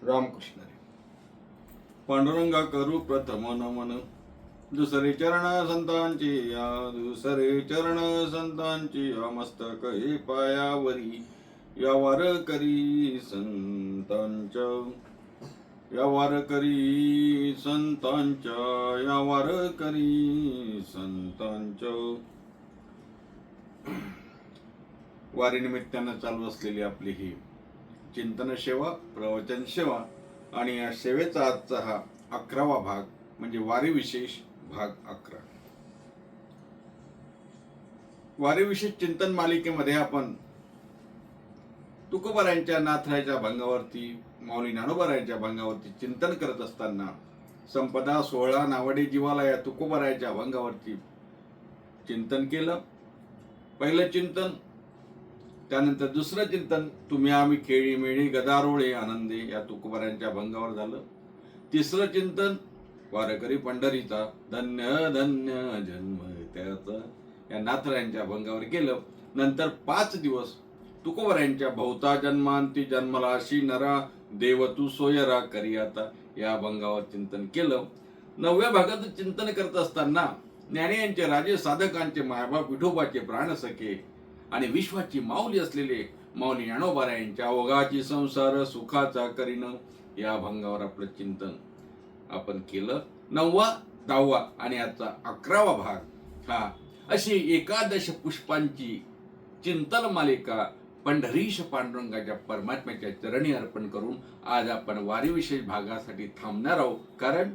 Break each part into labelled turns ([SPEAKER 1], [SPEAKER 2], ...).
[SPEAKER 1] रामकृष्ण रे. पांडुरंगा करू प्रथम नमन, दुसरे चरण संतांची या, दुसरे चरण संतांची या, मस्तक हे पायावरी या वार करी संतांच्या, या वार करी संतांच्या, या वार करी संतांच्या. वारी निमित्तानं चालू असलेली आपली ही चिंतन सेवा, प्रवचन सेवा आणि या सेवेचा आजचा हा 11वा भाग म्हणजे वारी विशेष भाग 11. वारी विशेष चिंतन मालिकेमध्ये आपण तुकोबारायांच्या नाथरायच्या भंगावरती, माऊली ज्ञानोबारायांच्या भंगावरती चिंतन करत असताना संपदा 16 नावडे जीवाला या तुकोबारायांच्या अभंगावरती चिंतन केलं. पहिलं चिंतन, त्यानंतर दुसरं चिंतन तुम्ही आम्ही खेळी मेळी गदारोळे आनंदे या तुकोबारायांच्या अभंगावर झालं. तिसरं चिंतन वारकरी पंढरीचा धन्य धन्य जन्म त्याचा या नाथरायांच्या अभंगावर केलं. नंतर 5 दिवस तुकोबारायांच्या भोवता जन्मांती जन्मराशी नरा देव तू सोयरा करी आता या अभंगावर चिंतन केलं. 9व्या भागात चिंतन करत असताना ज्ञानियांचे राजे साधकांचे मायबाप विठोबाचे प्राणसखे आणि विश्वाची माऊली असलेले माऊली ज्ञानोबारायांच्या ओघाची संसार सुखाचा करीन या अभंगावर आपलं चिंतन आपण केलं. 9वा 10वा आणि आजचा 11वा भाग हा अशी 11 पुष्पांची चिंतन मालिका पंढरीश पांडुरंगाच्या परमात्म्याच्या चरणी अर्पण करून आज आपण वारी विशेष भागासाठी थांबणार आहोत. कारण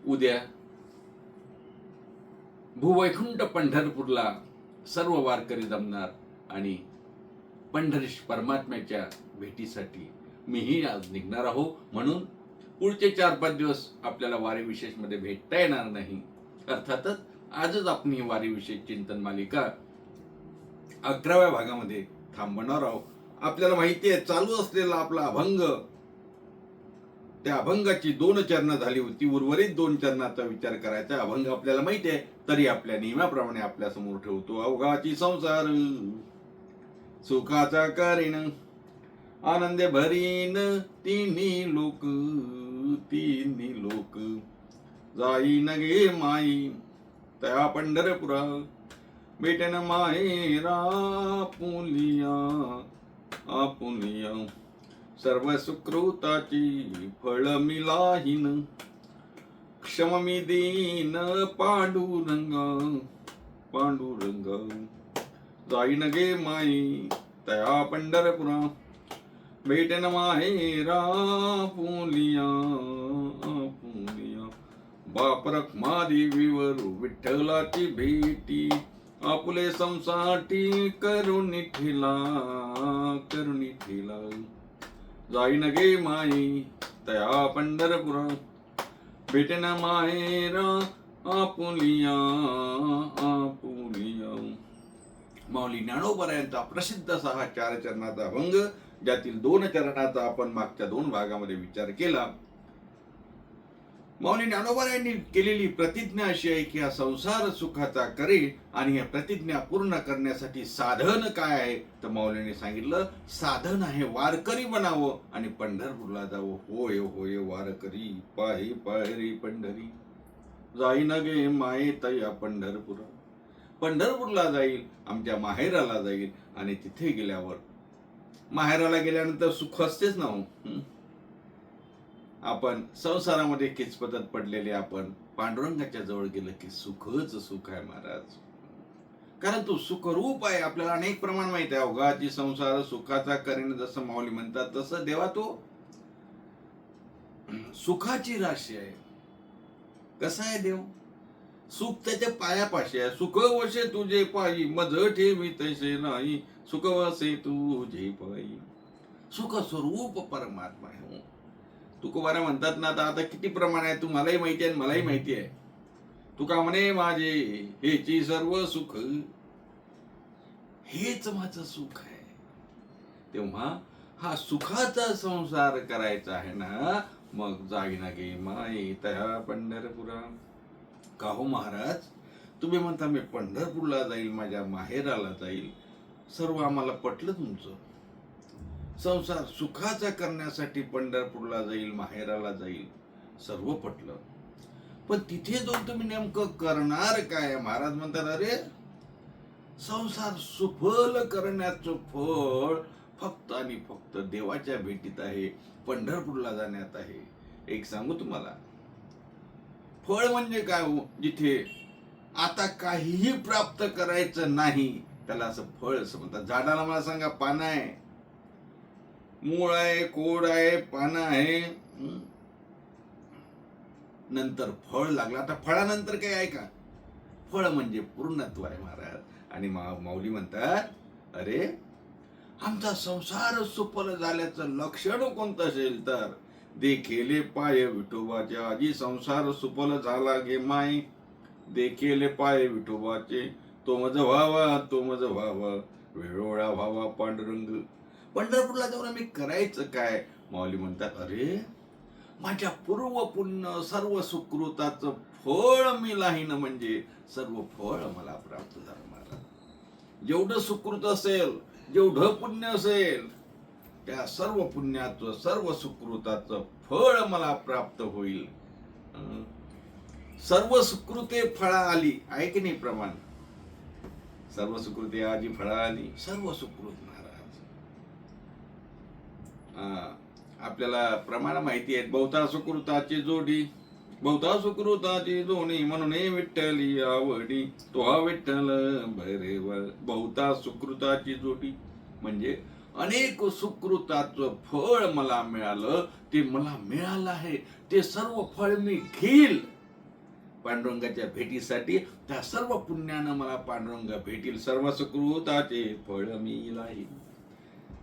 [SPEAKER 1] उद्या भूवैकुंठ पंढरपूरला सर्व वारकरी जमणार आणि पंढरीश परमात्म्याच्या भेटीसाठी मीही आज निघणार आहो. म्हणून पुढचे 4-5 दिवस आपल्याला वारी विशेष मध्ये भेटता येणार नाही. अर्थातच आजच आपण ही वारी विशेष चिंतन मालिका 11व्या भागामध्ये थांबणार आहोत. आपल्याला माहिती आहे चालू असलेला आपला अभंग, त्या अभंगाची 2 चरणं झाली होती. उर्वरित 2 चरणाचा विचार करायचा. अभंग आपल्याला माहिती आहे तरी आपल्या नियमाप्रमाणे आपल्या समोर ठेवतो. अवघाची संसार सुखाचा करीन आनंदे भरीन तिन्ही लोक, तिन्ही लोक जाईन गे माई त्या पंढरपुरा भेटेन माहेरा आपुलिया, आपुलिया सर्व सुकृताची फळ मिलाहीन क्षम मी दीन पांडुरंग, पांडुरंग जाईन गे माई त्या पंढरपुरा भेटेन माहेरा आपुलिया, आपुलिया बाप रखमादेवीवर विठ्ठलाची भेटी आपुले संसाठी करुणी ठेला, करुणी ठेला जाईन गे माई त्या पंढरपुरा भेटेन माहेरा आपुलिया, आपुलिया. माऊली ज्ञानोबारायांचा प्रसिद्ध असा हा 4 चरणाचा अभंग, ज्यातील 2 चरणाचा आपण मागच्या 2 भागामध्ये विचार केला. माऊली ज्ञानोबारायांनी केलेली प्रतिज्ञा अशी आहे की हा संसार सुखाचा करे आणि या प्रतिज्ञा पूर्ण करण्यासाठी साधन काय आहे तर माऊलीने सांगितलं साधन आहे वारकरी बनावं आणि पंढरपूरला जावं. होय होय वारकरी पाहे पायरी पंढरी जाईन गे माये तया पंढरपुरा. पंढरपूरला जाईल, आमच्या माहेराला जाईल आणि तिथे गेल्यावर माहेराला गेल्यानंतर सुख असतेच ना हो. आपण संसारामध्ये किचपतत पडलेले आपण पांडुरंगाच्या जवळ गेलं की सुखच सुख आहे महाराज. कारण तो सुखरूप आहे. आपल्याला अनेक प्रमाण माहित आहे. अवघाची संसार सुखाचा करीन जसं माऊली म्हणतात तसं देवा तो सुखाची राशी आहे. कसा आहे देव? सुख त्याच्या पायापाशी आहे. सुख वशे तुझे पायी मज ठेवी तैसे नाही, सुख वसे तुझे पायी. सुख स्वरूप परमात्मा आहे. तुकोबारा म्हणतात ना, आता किती प्रमाण आहे तुम्हालाही माहिती आहे मलाही माहिती आहे. तुका म्हणे माझे हेची सर्व सुख, हेच माझं सुख आहे. तेव्हा हा सुखाचा संसार करायचा आहे ना, मग जाईना गे माई त्या पंढरपुरा. का हो महाराज, तुम्ही म्हणता मी पंढरपूरला जाईल, माझ्या माहेराला जाईल, सर्व आम्हाला पटलं तुमचं. संसार सुखाचा करण्यासाठी पंढरपूरला जाईल, माहेराला जाईल, सर्व पटलं. पण तिथे जाऊन तुम्ही नेमकं करणार काय? महाराज म्हणतात, अरे संसार सुफल करण्याचं फळ फक्त आणि फक्त देवाच्या भेटीत आहे, पंढरपूरला जाण्यात आहे. एक सांगू तुम्हाला, फळ म्हणजे काय हो? जिथे आता काहीही प्राप्त करायचं नाही त्याला असं फळ असं म्हणतात. झाडाला मला सांगा, पानं आहे, मूळ आहे, कोड आहे, पानं आहे, नंतर फळ लागलं. आता फळानंतर काय आहे का? फळ म्हणजे पूर्णत्व आहे महाराज. आणि माऊली म्हणतात, अरे आमचा संसार सुफल झाल्याचं लक्षण कोणतं असेल तर देखेले पाय विठोबाचे, आजी संसार सुफल झाला गे माई, देखेले पाय विठोबाचे, तो मज व्हावा, तो मज व्हावा, वेळोळा व्हावा पांडुरंग. पंढरपूरला जाऊन आम्ही करायचं काय? माऊली म्हणतात, अरे माझ्या पूर्व पुण्य सर्व सुकृताचं फळ मी लाहीन, म्हणजे सर्व फळ मला प्राप्त झालं महाराज. जेवढं सुकृत असेल, जेवढं पुण्य असेल, त्या सर्व पुण्याचं, सर्व सुकृताचं फळ मला प्राप्त होईल. सर्व सुकृते फळा आली, आहे की नाही प्रमाण? सर्व सुकृते आजी फळा आली, सर्व सुकृत महाराज. आपल्याला प्रमाण माहिती आहेत. बहुता सुकृताची जोडी, बहुता सुकृताची जोडी, म्हणून विठ्ठली आवडी, तो हा विठ्ठल भैरव. बहुता सुकृताची जोडी म्हणजे अनेक सुकृताचं फळ मला मिळालं, ते मला मिळालं आहे, ते सर्व फळ मी घेईल पांडुरंगाच्या भेटीसाठी. त्या सर्व पुण्यानं मला पांडुरंग भेटील. सर्व सुकृताचे फळ मी लाहीन,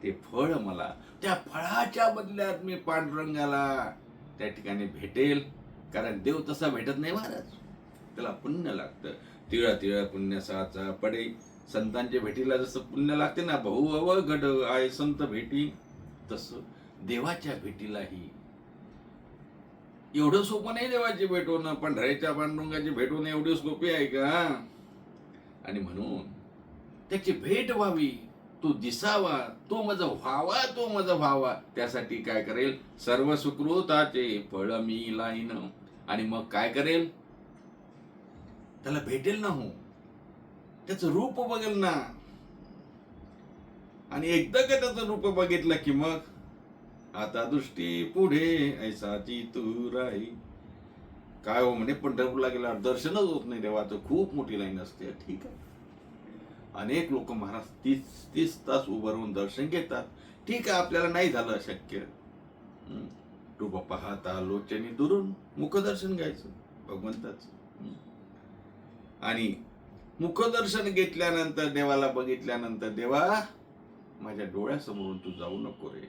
[SPEAKER 1] ते फळ मला, त्या फळाच्या बदल्यात मी पांडुरंगाला त्या ठिकाणी भेटेल. कारण देव तसा भेटत नाही महाराज, त्याला पुण्य लागतं. तिळा तिळा पुण्य साचा पडे. संतांच्या भेटीला जसं पुण्य लागते ना, बहु अवघड आहे संत भेटी, तसं देवाच्या भेटीलाही एवढं सोपं नाही देवाची भेट होणं. पंढरीच्या पांडुरंगाची भेट होणं एवढी सोपी आहे का? आणि म्हणून त्याची भेट व्हावी, तो दिसावा, तो माझा व्हावा, तो माझा व्हावा, त्यासाठी काय करेल? सर्व सुकृताचे फळ मी लाईन. आणि मग काय करेल? त्याला भेटेल ना, हो, त्याचं रूप बघेल ना. आणि एकदा का त्याचं रूप बघितलं की मग आता दृष्टी पुढे ऐसाची तू राही. काय हो म्हणे, पंढरपूरला गेल्यावर दर्शनच होत नाही देवाचं, खूप मोठी लाईन असते. ठीक आहे, अनेक लोक महाराज 30 तास उभं राहून दर्शन घेतात. ठीक आहे, आपल्याला नाही झालं शक्य, रूप पाहता लोचनी दुरून मुखदर्शन घ्यायचं भगवंताचं. आणि मुखदर्शन घेतल्यानंतर, देवाला बघितल्यानंतर, देवा माझ्या डोळ्यासमोरून तू जाऊ नको रे,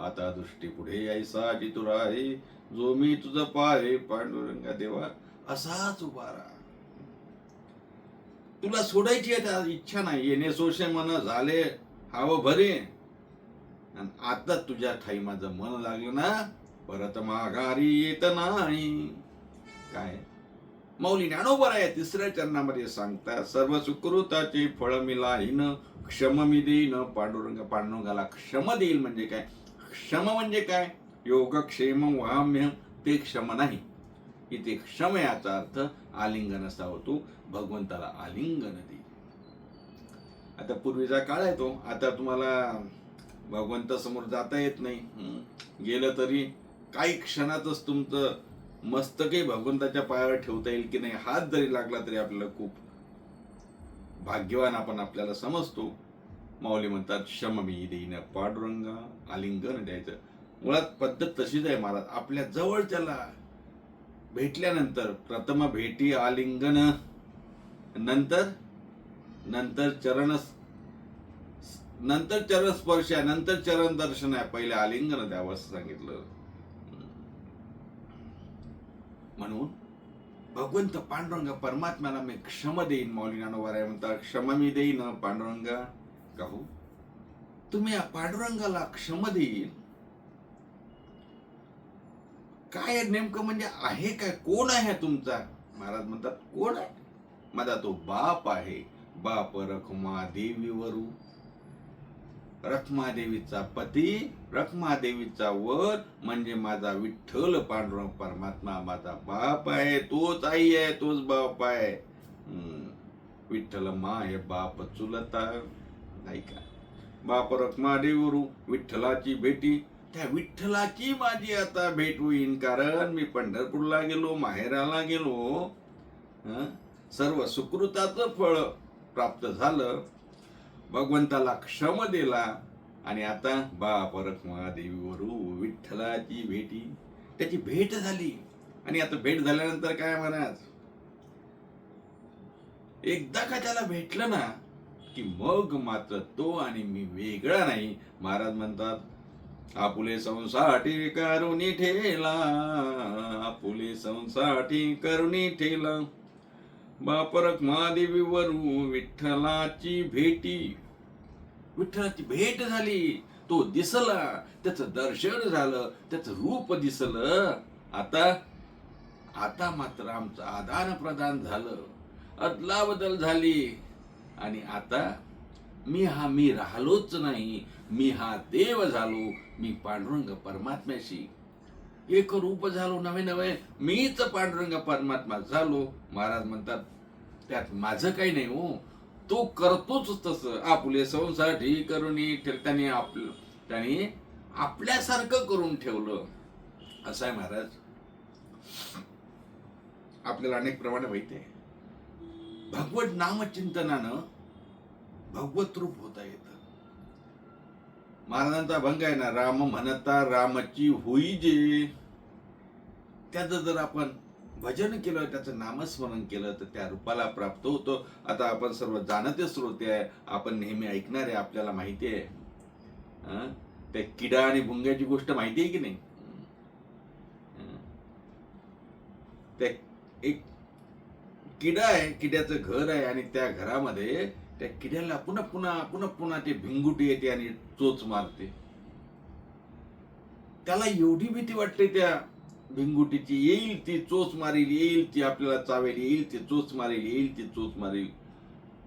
[SPEAKER 1] आता दृष्टी पुढे ऐसा तू राहे, जो मी तुझं पाहे पांडुरंगा देवा, असाच उभा राहा. तुला सोडायची इच्छा नाही, येणे सोशे मन झाले हाव भरे, आणि आता तुझ्या ठाई माझं मन लागलं ना, परत माघारी येत नाही. काय माऊली ज्ञानोबा या 3ऱ्या चरणामध्ये सांगतात, सर्व सुकृताचे फळ मी लाहीन, क्षम मी देईन पांडुरंग. पांडुरंगाला क्षम देईल म्हणजे काय? क्षम म्हणजे काय? योगक्षेम वाम्य, ते क्षम नाही. इथे क्षम याचा अर्थ आलिंगन असा होतो, भगवंताला आलिंगन दे. आता पूर्वीचा काळ आहे तो, आता तुम्हाला भगवंता समोर जाता येत नाही. गेलं तरी काही क्षणातच तुमचं मस्तकही भगवंताच्या पायावर ठेवता येईल की नाही, हात जरी लागला तरी आपल्याला खूप भाग्यवान आपण आपल्याला समजतो. माऊली म्हणतात, क्षम मी देईन पांडुरंगा, आलिंगन द्यायचं. मुळात पद्धत तशीच आहे महाराज. आपल्या जवळच्याला भेटल्यानंतर प्रथम भेटी आलिंगन, नंतर चरण स्पर्श, नंतर चरण दर्शन आहे, पहिले आलिंगन द्यावं असं सांगितलं. म्हणून भगवंत पांडुरंग परमात्म्याला मी क्षम देईन. माऊली ज्ञानोबा म्हणतात, क्षम मी देईन पांडुरंगा. कहू तुम्ही या पांडुरंगाला क्षम देईल काय? नेमकं म्हणजे आहे काय? कोण आहे तुमचा? महाराज म्हणतात, कोण आहे? माझा तो बाप आहे. बाप रखुमा देवी वरू. रखमादेवीचा पती, रखमादेवीचा वर म्हणजे माझा विठ्ठल पांडुरंग परमात्मा माझा बाप आहे, तोच आई आहे, तोच बाप आहे. विठ्ठल माय बाप चुलता, नाही का? बाप रखमादेवीवरू विठ्ठलाची भेटी, त्या विठ्ठलाची माझी आता भेट होईन, कारण मी पंढरपूरला गेलो, माहेराला गेलो, सर्व सुकृताचं फळ प्राप्त झालं, भगवंताला क्षम दिला, आणि आता बाप रखमादेवीवरू विठ्ठलाची भेटी, त्याची भेट झाली. आणि आता भेट झाल्यानंतर काय महाराज, एकदा का त्याला भेटलं ना की मग मात्र तो आणि मी वेगळा नाही. महाराज म्हणतात, आपुले संसाठी करुणी ठेला, आपुले संसाठी करुणी ठेला, बाप रखमादेवीवरू विठ्ठलाची भेटी. विठ्ठलाची भेट झाली, तो दिसला, त्याचं दर्शन झालं, त्याचं रूप दिसलं. आता मात्र आमचं आदान प्रदान झालं, अदला बदल झाली, आणि आता मी राहिलोच नाही, मी हा देव झालो, मी पांडुरंग परमात्म्याशी एक रूप झालो, नवे नवे मीच पांडुरंग परमात्मा झालो. महाराज म्हणतात, त्यात माझं काही नाही हो, तो करतोच तसं. आपुले संसाठी करुणी त्याने आपल्यासारखं करून ठेवलं. असं आहे महाराज. आपल्याला अनेक प्रमाणे माहिती आहे, भगवत नामचिंतनानं भगवत रूप होता येतं. महाराजांचा भंग आहे ना, राम म्हणता रामची होई जे. त्याचं जर आपण भजन केलं, त्याचं नामस्मरण केलं, तर त्या रूपाला प्राप्त होतो. आता आपण सर्व जाणते श्रोते आहे, आपण नेहमी ऐकणारे, आपल्याला माहिती आहे त्या किडा आणि भुंग्याची गोष्ट माहिती आहे की नाही? त्या एक किडा आहे, किड्याचं घर आहे, आणि त्या घरामध्ये त्या किड्याला पुन्हा ते भिंगुटी येते आणि चोच मारते. त्याला एवढी भीती वाटते त्या भिंगुटीची, येईल ती चोच मारेल, येईल ती आपल्याला चावेल, येईल ती चोच मारेल, येईल ती चोच मारेल.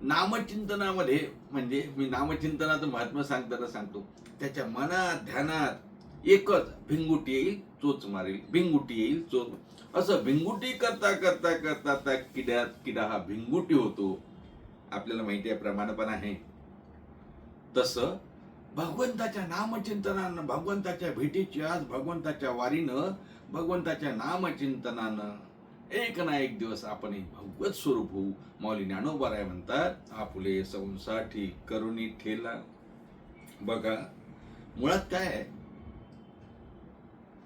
[SPEAKER 1] नामचिंतनामध्ये, म्हणजे मी नामचिंतनाचं महात्म्य सांगताना सांगतो, त्याच्या मनात ध्यानात एकच, भिंगुटी येईल चोच मारेल, भिंगुटी येईल चोच. असं भिंगुटी करता करता करता त्या किडा हा भिंगुटी होतो. आपल्याला माहिती आहे, प्रमाण पण आहे. तसं भगवंताच्या नामचिंतनानं, भगवंताच्या भेटीची आज, भगवंताच्या वारीनं, भगवंताच्या नामचिंतनानं एक ना एक दिवस आपण भगवत स्वरूप होऊ. माऊली ज्ञानोबाराय म्हणतात, आपुले संसाठी करुणी ठेला. बघा, मुळात काय आहे,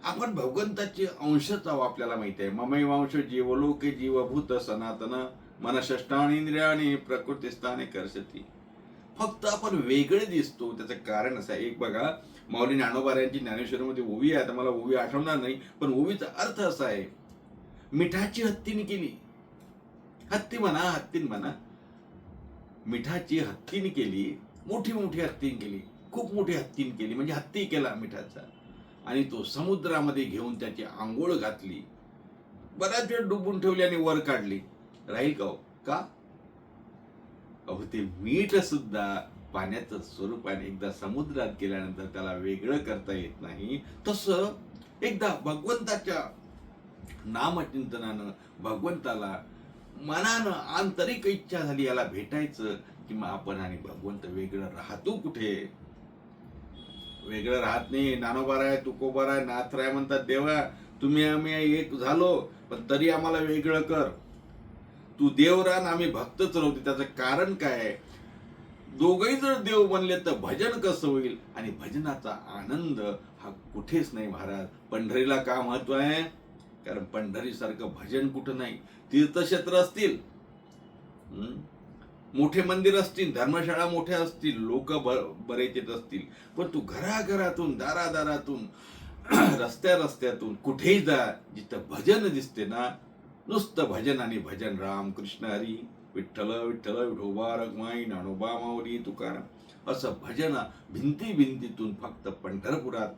[SPEAKER 1] आपण भगवंताचे अंशच आहो. आपल्याला माहिती आहे, ममैवांश जीवलोके जीवभूत सनातन मनषष्टानी इंद्रियाणी प्रकृतीस्थाने करशती. फक्त आपण वेगळे दिसतो, त्याचं कारण असं आहे. एक बघा, माऊली ज्ञानोबारायांची ज्ञानेश्वरीमध्ये ओवी आहे. आता मला ओवी आठवणार नाही, पण ओवीचा अर्थ असा आहे, मिठाची हत्तीने केली, हत्तीन म्हणा, मिठाची हत्तीने केली, मोठी हत्तीन केली, खूप मोठी हत्तीन केली, म्हणजे हत्ती केला मिठाचा, आणि तो समुद्रामध्ये घेऊन त्याची आंघोळ घातली, बराच वेळ डुबून ठेवली आणि वर काढली. राहील का? का? अहो, ते मीठ सुद्धा पाण्याचं स्वरूप आहे. एकदा समुद्रात गेल्यानंतर त्याला वेगळं करता येत नाही. तसं एकदा भगवंताच्या नामचिंतनानं, भगवंताला मनानं आंतरिक इच्छा झाली याला भेटायचं, की मग आपण आणि भगवंत वेगळं राहतो कुठे? वेगळं राहत नाही. ज्ञानोबाराय, तुकोबाराय, नाथराय म्हणतात, देवा तुम्ही आम्ही एक झालो, पण तरी आम्हाला वेगळं कर. तू देव रान, आम्ही भक्तच राहतो. त्याचं कारण काय आहे? दोघही जर देव बनले तर भजन कसं होईल? आणि भजनाचा आनंद हा कुठेच नाही महाराज. पंढरीला का महत्व आहे? कारण पंढरीसारखं भजन कुठं नाही. तीर्थक्षेत्र असतील, मोठे मंदिर असतील, धर्मशाळा मोठ्या असतील, लोक बरेच येत असतील, पण तू घराघरातून, दारादारातून, रस्त्यातून कुठेही जा, जिथं भजन दिसते ना, नुसतं भजन आणि भजन, राम कृष्ण हरी, विठ्ठल विठ्ठल, विठोबा रखमाई, ज्ञानोबा माऊली तुकाराम, असं भजन भिंतीतून फक्त पंढरपुरात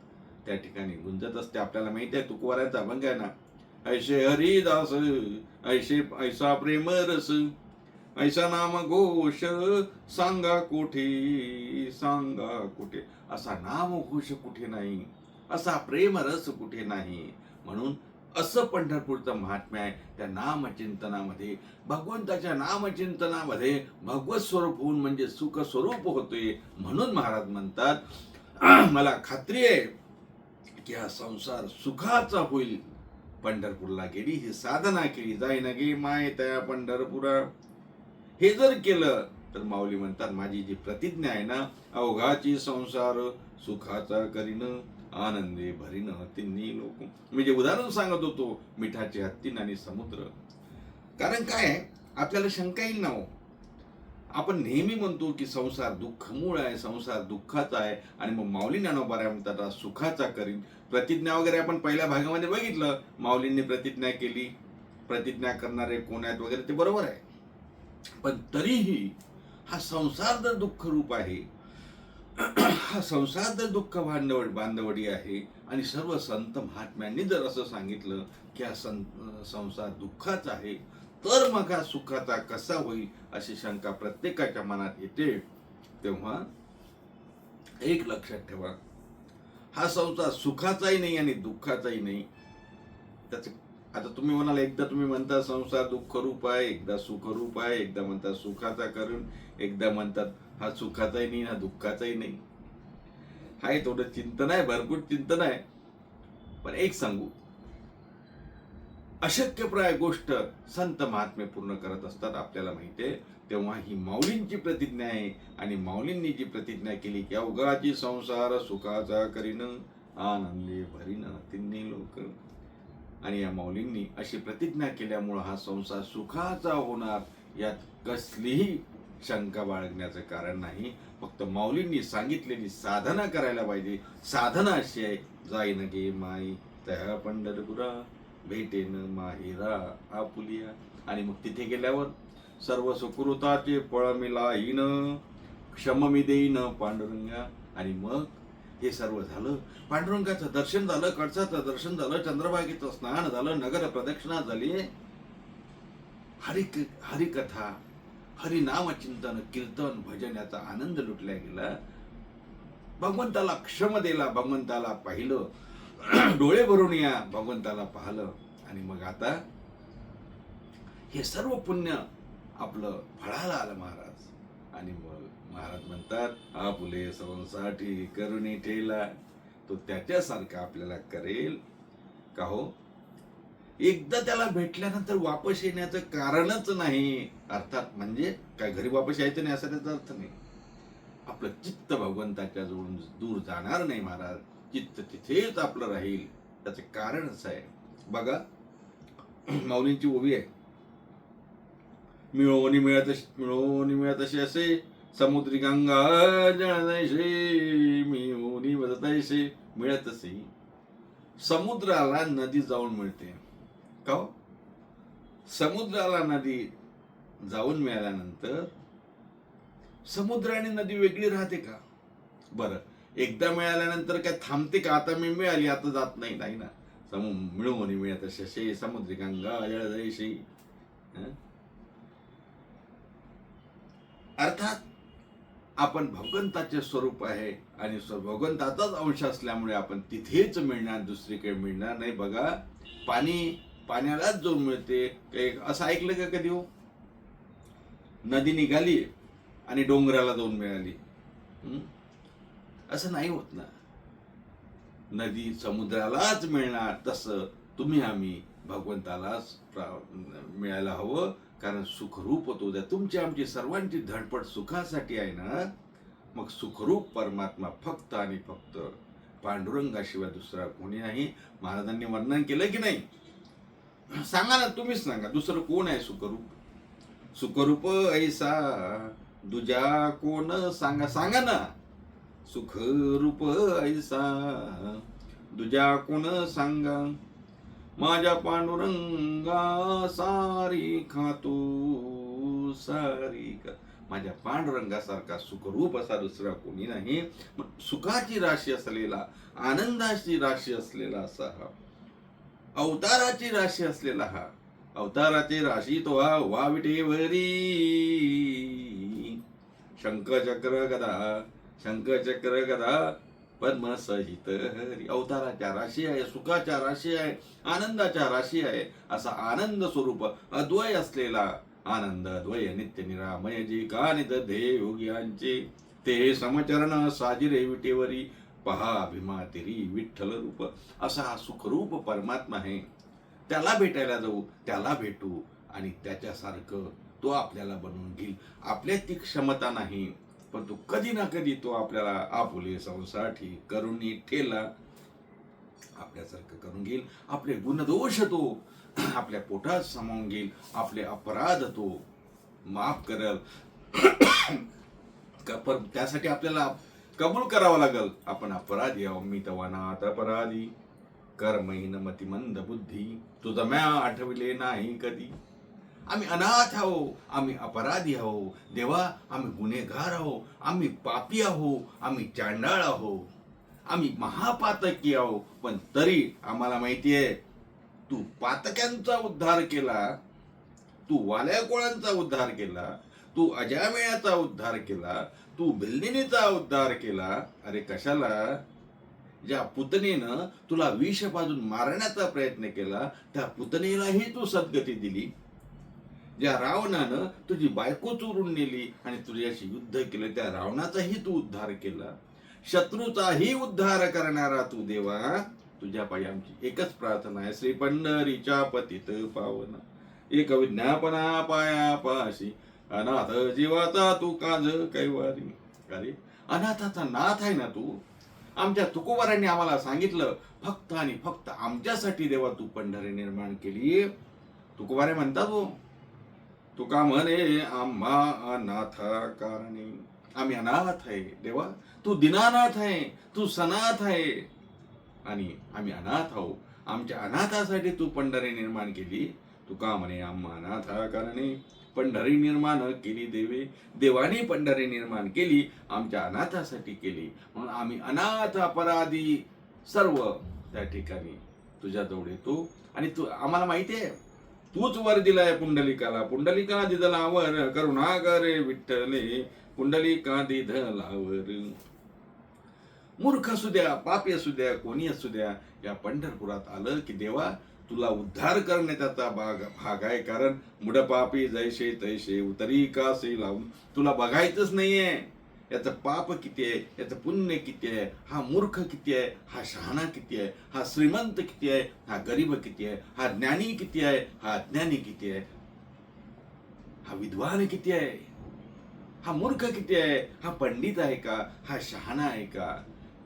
[SPEAKER 1] त्या ठिकाणी गुंजत असते. आपल्याला माहिती आहे, तुकोबारायांचा अभंग आहे ना, ऐशे हरिदास ऐशे ऐसा प्रेम रस, ऐसा नाम घोष सांगा कोठे, सांगा कुठे. असा नाम घोष कुठे नाही, असा प्रेम रस कुठे नाही. म्हणून असं पंढरपूरचं महात्म्य आहे. त्या नामचिंतनामध्ये, भगवंताच्या नामचिंतनामध्ये भगवत स्वरूप होऊन म्हणजे सुख स्वरूप होतोय. म्हणून महाराज म्हणतात मला खात्री आहे की हा संसार सुखाचा होईल. पंढरपूरला गेली, ही साधना केली, जाय न गे माय त्या पंढरपुरा. हे जर केलं तर माऊली म्हणतात माझी जी प्रतिज्ञा आहे ना, अवघाची संसार सुखाचा करीन, आनंदे भरीन तिन्ही लोक. मी जे उदाहरण सांगत होतो मिठाचे हत्तीन आणि समुद्र. कारण काय आहे, आपल्याला शंका येईल ना हो. आपण नेहमी म्हणतो की संसार दुःखमूळ आहे, संसार दुःखाचा आहे, आणि मग माऊली ज्ञानोबा म्हणतात सुखाचा करीन. प्रतिज्ञा वगैरे आपण पहिल्या भागामध्ये बघितलं, माऊलींनी प्रतिज्ञा केली, प्रतिज्ञा करणारे कोण आहेत वगैरे, ते बरोबर आहे. पण तरीही हा संसार जर दुःख रूप आहे, हा संसार जर दुःख बांधवडी आहे, आणि सर्व संत महात्म्यांनी जर असं सांगितलं की हा संसार दुःखाचा आहे, तर मग हा सुखाचा कसा होईल अशी शंका प्रत्येकाच्या मनात येते. तेव्हा एक लक्षात ठेवा, हा संसार सुखाचाही नाही आणि दुःखाचाही नाही. त्याच आता तुम्ही म्हणाल, एकदा तुम्ही म्हणता संसार दुःख रूप आहे, एकदा सुख रूप आहे, एकदा म्हणतात सुखाचा करून, एकदा म्हणतात हा सुखाचाही नाही हा दुःखाचाही नाही. हाय थोडं चिंतन आहे, भरपूर चिंतन आहे. पण एक सांगू, अशक्यप्राय गोष्ट संत महात्मे पूर्ण करत असतात, आपल्याला माहिती आहे. तेव्हा ही माऊलींची प्रतिज्ञा आहे, आणि माऊलींनी जी प्रतिज्ञा केली की अवघाची संसार सुखाचा करीन, आनंदे भरीन तिन्ही लोक. आणि या माऊलींनी अशी प्रतिज्ञा केल्यामुळं हा संसार सुखाचा होणार, यात कसलीही शंका बाळगण्याचं कारण नाही. फक्त माऊलींनी सांगितलेली साधना करायला पाहिजे. साधना अशी आहे, जाई न गे माई त्या पंढरपुरा, भेटेन माहेरा आपुलिया. आणि मग तिथे गेल्यावर सर्व सुकृताचे फळ मिळाईन, क्षम मी देईन पांडुरंगा. आणि मग हे सर्व झालं, पांडुरंगाचं दर्शन झालं, कळसाचं दर्शन झालं, चंद्रभागेचं स्नान झालं, नगर प्रदक्षिणा झाली, हरिकथा, हरिनामचिंतन, कीर्तन, भजन याचा आनंद लुटला गेला. भगवंताला क्षम दिला, भगवंताला पाहिलं, डोळे भरून या भगवंताला पाहिलं. आणि मग आता हे सर्व पुण्य आपलं फळाला आलं महाराज. आणि मग महाराज म्हणतात आपुले सर्वांसाठी करुणी ठेला, तो त्याच्यासारखा आपल्याला करेल का हो. एकदा त्याला भेटल्यानंतर वापस येण्याचं कारणच नाही. अर्थात म्हणजे काय घरी वापस यायचं नाही असा त्याचा अर्थ नाही. आपलं चित्त भगवंताच्या जवळून दूर जाणार नाही महाराज, चित्त तिथेच आपलं राहील. त्याचं कारणच आहे. बघा माऊलींची ओवी आहे, मिळवणी मिळत असे असे, समुद्री गंगा जळतैसे, मिळवणी वजतैसे मिळतसे. समुद्राला नदी जाऊन मिळते का हो? समुद्राला नदी जाऊन मिळाल्यानंतर समुद्र आणि नदी वेगळी राहते का? बरं, एकदा मिळाल्यानंतर काय थांबते का? आता मी मिळाली आता जात नाही, नाही ना. मिळवणी मिळत असे, समुद्री गंगा जळतैसे. अर्थात आपण भगवंताचे स्वरूप आहे, आणि भगवंताचाच अंश असल्यामुळे आपण तिथेच मिळणार, दुसरीकडे मिळणार नाही. बघा पाण्यालाच जो मिळते, असं ऐकलं का कधी हो? नदी निघाली आणि डोंगराला जाऊन मिळाली, असं नाही होत ना. नदी समुद्रालाच मिळणार, तसं तुम्ही आम्ही भगवंतालाच मिळायला हवं. कारण सुखरूप होतो द्या. तुमची आमची सर्वांची धडपड सुखासाठी आहे ना. मग सुखरूप परमात्मा फक्त आणि फक्त पांडुरंगाशिवाय दुसरा कोणी नाही. महाराजांनी वर्णन केलं की नाही? सांगा ना, तुम्हीच सांगा, दुसरं कोण आहे सुखरूप? सुखरूप ऐसा दुजा कोण सांगा, सांगा ना. सुखरूप ऐसा दुजा कोण सांगा, माझ्या पांडुरंगा सारी खातो सारी का. माझ्या पांडुरंगासारखा सुखरूप असा दुसरा कोणी नाही. सुखाची राशी असलेला, आनंदाची राशी असलेला असा हा, अवताराची राशी असलेला हा अवताराचे राशी तो हा विटेवरी. शंखचक्र गदा, शंखचक्र गदा पद्म सहित हरी. अवताराच्या राशी आहे, सुखाच्या राशी आहे, आनंदाच्या राशी आहे. असा आनंद स्वरूप अद्वय असलेला आनंद द्वय नित्य निरामय जी का नित ध्येय योग्यांचे ते समचरण साजिरे विटेवरी. पहा भीमा तेरी विठ्ठल रूप. असा हा सुखरूप परमात्मा आहे. त्याला भेटायला जाऊ, त्याला भेटू आणि त्याच्यासारखं तो आपल्याला बनवून घेईल. आपल्यात ती क्षमता नाही, पण तो कधी ना कधी तो आपल्याला आपुले संसाठी करुणी ठेला आपल्यासारखं करून घेईल. आपले गुणदोष तो आपल्या पोटात सामावून घेईल. आपले अपराध तो माफ करेल. पण त्यासाठी आपल्याला कबूल करावं लागल, आपण अपराधी आहो. मी तवा नाथ अपराधी कर्महीन मती मंद बुद्धी तुझं म्या आठविले नाही कधी. आम्ही अनाथ आहो, आम्ही अपराधी आहो देवा, आम्ही गुन्हेगार आहो, आम्ही पापी आहो, आम्ही चांडाळ आहो, आम्ही महापातकी आहो. पण तरी आम्हाला माहितीये तू पातक्यांचा उद्धार केला, तू वाल्या कोळांचा उद्धार केला, तू अजामेयाचा उद्धार केला, तू बिल्डिनीचा उद्धार केला. अरे कशाला? ज्या पुतनेनं तुला विष पाजून मारण्याचा प्रयत्न केला त्या पुतनेलाही तू सद्गती दिली. ज्या रावणानं तुझी बायको चोरून नेली आणि तुझ्याशी युद्ध केलं त्या रावणाचाही तू उद्धार केला. शत्रूचाही उद्धार करणारा तू देवा, तुझ्या पायी आमची एकच प्रार्थना आहे. श्री पंढरीच्या पतित पावन एक विज्ञापना पाया पाशी अनाथ जीवाचा तू काज कैवारी. अरे अनाथाचा नाथ आहे ना तू. आमच्या तुकोबारांनी आम्हाला सांगितलं फक्त आणि फक्त आमच्यासाठी देवा तू पंढरी निर्माण केली. तुकोबारे म्हणतात हो, तुका म्हणे आम्हा अनाथा कारणे. आम्ही अनाथ आहे देवा, तू दीनानाथ आहे, तू सनाथ आहे आणि आम्ही अनाथ आहो. आमच्या अनाथासाठी तू पंढरी निर्माण केली. तुका म्हणे आम्हा अनाथा कारणे पंढरी निर्माण केली देवे. देवाने पंढरी निर्माण केली, आमच्या अनाथासाठी केली. म्हणून आम्ही अनाथ अपराधी सर्व त्या ठिकाणी तुझ्याजवळ येतो. आणि तू आम्हाला माहिती आहे तूच वर दिलाय पुंडलिकाला. पुंडलिका दिदला वर करुणाकरे विठ्ठले पुंडलिका दिदला वर. मूर्ख असू द्या, पापी असू द्या, कोणी असू द्या, या पंढरपुरात आलं की देवा तुला उद्धार करण्याचा भाग आहे. कारण मुडपापी जैसे तैसे उतरी कासे लावून. तुला बघायचंच नाहीये याचं पाप किती आहे, याचं पुण्य किती आहे, हा मूर्ख किती आहे, हा शहाणा किती आहे, हा श्रीमंत किती आहे, हा गरीब किती आहे, हा ज्ञानी किती आहे, हा अज्ञानी किती आहे, हा विद्वान किती आहे, हा मूर्ख किती आहे, हा पंडित आहे का, हा शहाणा आहे का,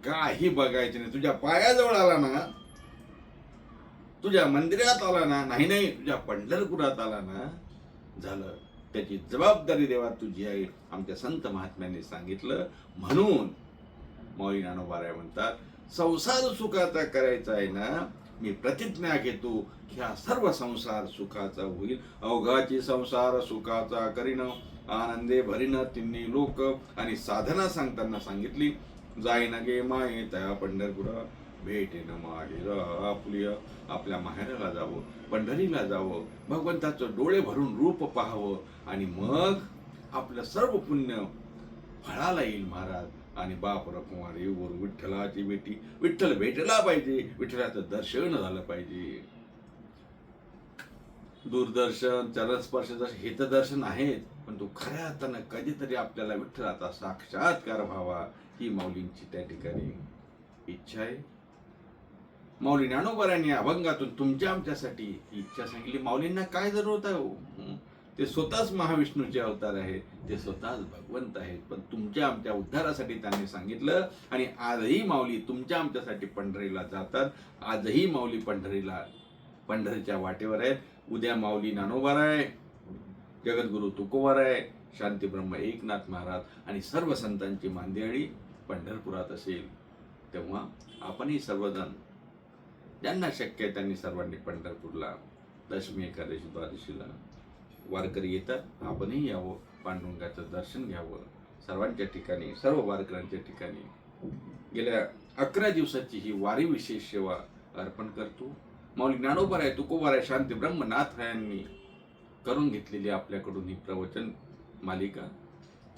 [SPEAKER 1] काही बघायचं नाही. तुझ्या पायाजवळ आला ना, तुझ्या मंदिरात आला ना, नाही तुझ्या पंढरपुरात आला ना, झालं. त्याची जबाबदारी देवा तुझी आहे, आमच्या संत महात्म्यांनी सांगितलं. म्हणून माऊली ज्ञानोबा म्हणतात संसार सुखाचा करायचा आहे ना, मी प्रतिज्ञा घेतो की हा सर्व संसार सुखाचा होईल. अवघाची संसार सुखाचा करीन आनंदे भरीन तिन्ही लोक. आणि साधना सांगताना सांगितली जाईन गे माये त्या पंढरपुरा भेटेन माहेरा आपल्या. आपल्या माहेराला जावं, पंढरीला जावं, भगवंताचं डोळे भरून रूप पाहावं आणि मग आपलं सर्व पुण्य फळाला येईल महाराज. आणि बाप रखुमारी वर विठ्ठलाची बेटी. विठ्ठल भेटला पाहिजे, विठ्ठलाचं दर्शन झालं पाहिजे. दूरदर्शन, चरणस्पर्श दर्शन हे तर दर्शन आहेत, पण तो खऱ्या अर्थानं कधीतरी आपल्याला विठ्ठलाचा साक्षात्कार व्हावा ही माऊलींची त्या ठिकाणी इच्छा आहे. माऊली ज्ञानोबारांनी अभंगातून तुमच्या आमच्यासाठी ही इच्छा सांगितली. माऊलींना काय जरूरत आहे हो? ते स्वतःच महाविष्णूचे अवतार आहेत, ते स्वतःच भगवंत आहेत, पण तुमच्या आमच्या उद्धारासाठी त्यांनी सांगितलं. आणि आजही माऊली तुमच्या आमच्यासाठी पंढरीला जातात. आजही माऊली पंढरीच्या वाटेवर आहेत. उद्या माऊली ज्ञानोबाराय, जगद्गुरु तुकोबाराय, शांतीब्रह्म एकनाथ महाराज आणि सर्व संतांची मांदियाळी पंढरपुरात असेल. तेव्हा आपणही सर्वजण ज्यांना शक्य आहे त्यांनी सर्वांनी पंढरपूरला दशमी एकादशी द्वादशीला वारकरी येतात, आपणही यावं, पांडुरंगाचं दर्शन घ्यावं. सर्वांच्या ठिकाणी, सर्व वारकऱ्यांच्या ठिकाणी गेल्या 11 दिवसाची ही वारी विशेष सेवा अर्पण करतो. माऊली ज्ञानोबराय तुकोबराय शांती ब्रह्मनाथरायांनी करून घेतलेली आपल्याकडून ही प्रवचन मालिका,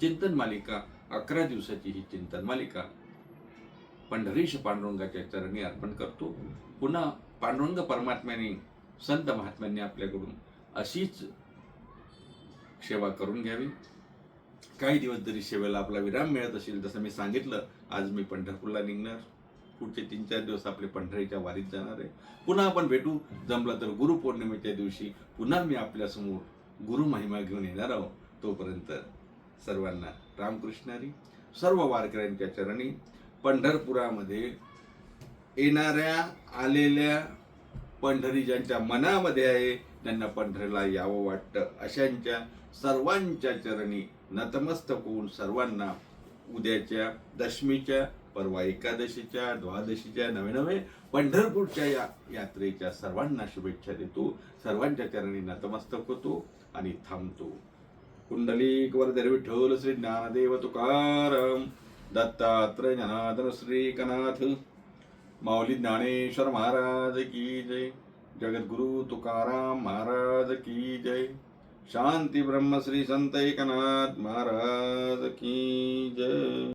[SPEAKER 1] चिंतन मालिका, 11 दिवसाची ही चिंतन मालिका पंढरीश पांडुरंगाच्या चरणी अर्पण करतो. पुन्हा पांडुरंग परमात्म्याने, संत महात्म्यांनी आपल्याकडून अशीच सेवा करून घ्यावी. काही दिवस जरी सेवेला आपला विराम मिळत असेल, जसं मी सांगितलं, आज मी पंढरपूरला निघणार, पुढचे 3-4 दिवस आपले पंढरीच्या वारीत जाणार आहे. पुन्हा आपण भेटू, जमलं तर गुरुपौर्णिमेच्या दिवशी पुन्हा मी आपल्यासमोर गुरु महिमा घेऊन येणार आहोत. तोपर्यंत सर्वांना रामकृष्ण हरी. सर्व वारकऱ्यांच्या चरणी पंढरपुरामध्ये येणाऱ्या आलेल्या पंढरी ज्यांच्या मनामध्ये आहे, त्यांना पंढरीला यावं वाटतं, अशांच्या सर्वांच्या चरणी नतमस्तक होऊन सर्वांना उद्याच्या दशमीच्या, परवा एकादशीच्या, द्वादशीच्या, नवे पंढरपूरच्या या यात्रेच्या सर्वांना शुभेच्छा देतो. सर्वांच्या चरणी नतमस्तक होतो आणि थांबतो. कुंडलिक वरदे विठ्ठल श्री ज्ञानदेव तुकाराम, दत्तात्रय जनार्दन श्री एकनाथ, माऊली ज्ञानेश्वर महाराज की जय. जगद्गुरु तुकाराम महाराज की जय. शांती ब्रह्म श्री संत एकनाथ महाराज की जय.